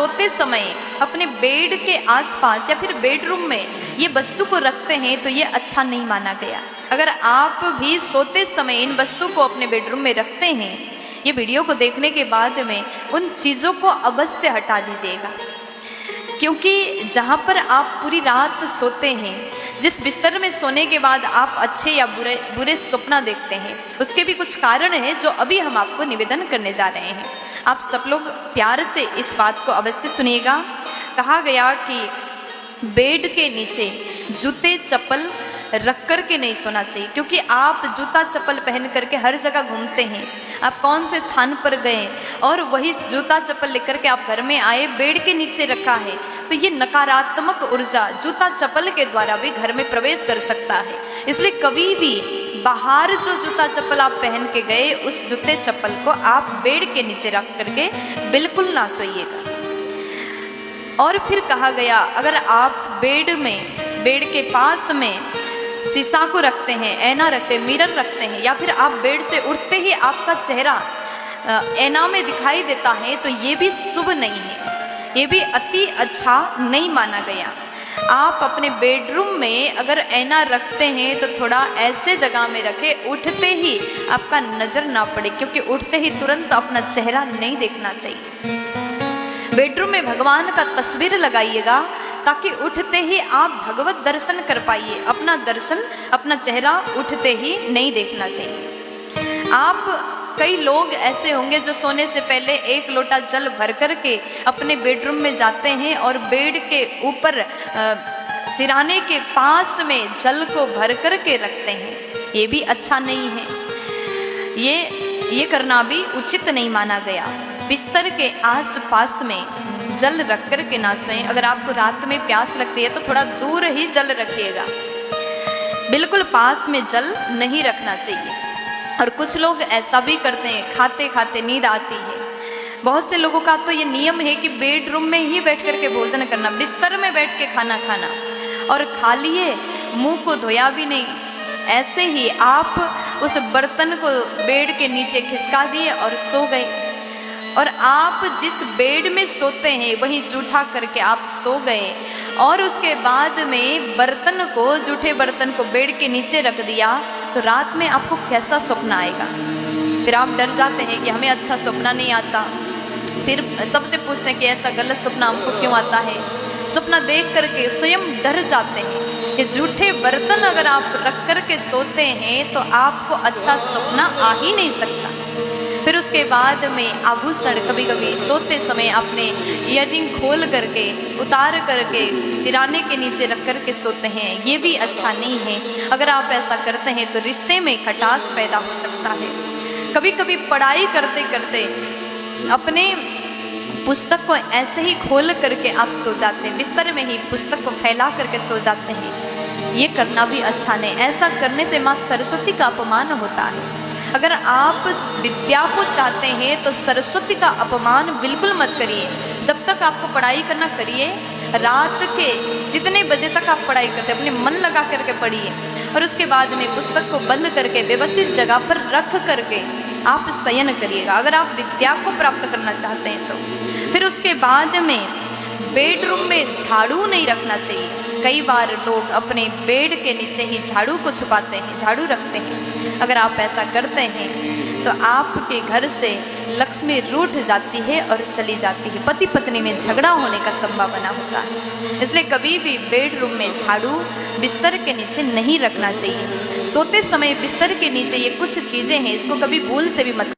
सोते समय अपने बेड के आसपास या फिर बेडरूम में ये वस्तु को रखते हैं तो ये अच्छा नहीं माना गया। अगर आप भी सोते समय इन वस्तु को अपने बेडरूम में रखते हैं, ये वीडियो को देखने के बाद में उन चीज़ों को अवश्य हटा दीजिएगा, क्योंकि जहाँ पर आप पूरी रात सोते हैं, जिस बिस्तर में सोने के बाद आप अच्छे या बुरे सपना देखते हैं, उसके भी कुछ कारण हैं जो अभी हम आपको निवेदन करने जा रहे हैं। आप सब लोग प्यार से इस बात को अवश्य सुनिएगा। कहा गया कि बेड के नीचे जूते चप्पल रख कर के नहीं सोना चाहिए, क्योंकि आप जूता चप्पल पहन करके हर जगह घूमते हैं। आप कौन से स्थान पर गए और वही जूता चप्पल लेकर के आप घर में आए, बेड के नीचे रखा है, तो ये नकारात्मक ऊर्जा जूता चप्पल के द्वारा भी घर में प्रवेश कर सकता है। इसलिए कभी भी बाहर जो जूता चप्पल आप पहन के गए, उस जूते चप्पल को आप बेड के नीचे रख करके बिल्कुल ना सोइएगा। और फिर कहा गया, अगर आप बेड के पास में शीशा को रखते हैं, ऐना रखते हैं, मिरर रखते हैं, या फिर आप बेड से उठते ही आपका चेहरा ऐना में दिखाई देता है, तो ये भी शुभ नहीं है, ये भी अति अच्छा नहीं माना गया। आप अपने बेडरूम में अगर ऐना रखते हैं तो थोड़ा ऐसे जगह में रखें उठते ही आपका नज़र ना पड़े, क्योंकि उठते ही तुरंत अपना चेहरा नहीं देखना चाहिए। बेडरूम में भगवान का तस्वीर लगाइएगा ताकि उठते ही आप भगवत दर्शन कर पाइए। अपना दर्शन, अपना चेहरा उठते ही नहीं देखना चाहिए। आप कई लोग ऐसे होंगे जो सोने से पहले 1 लोटा जल भर कर के अपने बेडरूम में जाते हैं और बेड के ऊपर सिराने के पास में जल को भर कर के रखते हैं। ये भी अच्छा नहीं है, ये करना भी उचित नहीं माना गया। बिस्तर के आस-पास में जल रख कर के ना सोएं। अगर आपको रात में प्यास लगती है तो थोड़ा दूर ही जल रखिएगा, बिल्कुल पास में जल नहीं रखना चाहिए। और कुछ लोग ऐसा भी करते हैं, खाते खाते नींद आती है। बहुत से लोगों का तो ये नियम है कि बेडरूम में ही बैठ कर के भोजन करना, बिस्तर में बैठ के खाना खाना, और खा लिए मुंह को धोया भी नहीं, ऐसे ही आप उस बर्तन को बेड के नीचे खिसका दिए और सो गए। और आप जिस बेड में सोते हैं वहीं जूठा करके आप सो गए, और उसके बाद में बर्तन को, जूठे बर्तन को बेड के नीचे रख दिया, तो रात में आपको कैसा सपना आएगा। फिर आप डर जाते हैं कि हमें अच्छा सपना नहीं आता। फिर सबसे पूछते हैं कि ऐसा गलत सपना हमको क्यों आता है। सपना देख करके स्वयं डर जाते हैं कि जूठे बर्तन अगर आप रख कर के सोते हैं तो आपको अच्छा सपना आ ही नहीं सकता। फिर उसके बाद में आभूषण, कभी कभी सोते समय अपने ईयरिंग खोल करके, उतार करके सिराने के नीचे रख कर के सोते हैं, ये भी अच्छा नहीं है। अगर आप ऐसा करते हैं तो रिश्ते में खटास पैदा हो सकता है। कभी कभी पढ़ाई करते करते अपने पुस्तक को ऐसे ही खोल करके आप सो जाते हैं, बिस्तर में ही पुस्तक को फैला करके सो जाते हैं, ये करना भी अच्छा नहीं। ऐसा करने से माँ सरस्वती का अपमान होता है। अगर आप विद्या को चाहते हैं तो सरस्वती का अपमान बिल्कुल मत करिए। जब तक आपको पढ़ाई करना करिए, रात के जितने बजे तक आप पढ़ाई करते अपने मन लगा करके पढ़िए, और उसके बाद में पुस्तक को बंद करके व्यवस्थित जगह पर रख करके आप शयन करिएगा, अगर आप विद्या को प्राप्त करना चाहते हैं तो। फिर उसके बाद में बेडरूम में झाड़ू नहीं रखना चाहिए। कई बार लोग अपने बेड के नीचे ही झाड़ू को छुपाते हैं, झाड़ू रखते हैं। अगर आप ऐसा करते हैं तो आपके घर से लक्ष्मी रूठ जाती है और चली जाती है, पति पत्नी में झगड़ा होने का संभावना होता है। इसलिए कभी भी बेडरूम में झाड़ू बिस्तर के नीचे नहीं रखना चाहिए। सोते समय बिस्तर के नीचे ये कुछ चीज़ें हैं, इसको कभी भूल से भी मत